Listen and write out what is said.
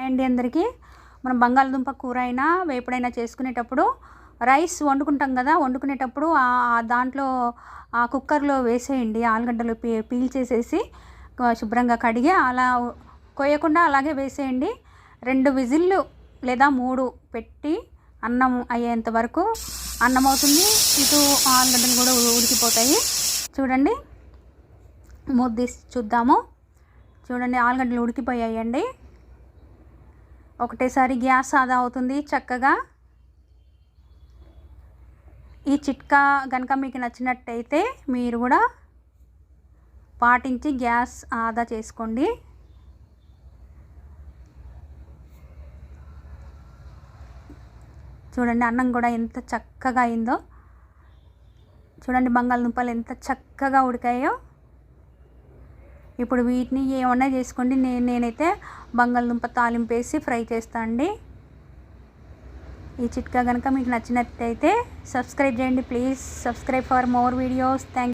అండి అందరికీ మనం బంగాళదుంప కూర అయినా వేపుడైనా చేసుకునేటప్పుడు రైస్ వండుకుంటాం కదా, వండుకునేటప్పుడు దాంట్లో ఆ కుక్కర్లో వేసేయండి. ఆలుగడ్డలు పీల్చేసేసి శుభ్రంగా కడిగి అలా కొయ్యకుండా అలాగే వేసేయండి. 2 విజిల్లు లేదా 3 పెట్టి అన్నం అయ్యేంత వరకు అన్నం అవుతుంది, ఇటు ఆలుగడ్డలు కూడా ఉడికిపోతాయి. చూడండి, మూత తీసి చూద్దాము. చూడండి, ఆలుగడ్డలు ఉడికిపోయాయండి. ఒకటేసారి గ్యాస్ ఆదా అవుతుంది చక్కగా. ఈ చిట్కా కనుక మీకు నచ్చినట్టయితే మీరు కూడా పాటించి గ్యాస్ ఆదా చేసుకోండి. చూడండి, అన్నం కూడా ఎంత చక్కగా అయిందో. చూడండి, బంగాళదుంపలు ఎంత చక్కగా ఉడికాయో. ఇప్పుడు వీటిని ఏమన్నా చేసుకోండి, నేనైతే బంగాళదుంప తాలింపు వేసి ఫ్రై చేస్తాను అండి. ఈ చిట్కా కనుక మీకు నచ్చినట్టయితే సబ్స్క్రైబ్ చేయండి. Please subscribe for more videos. Thank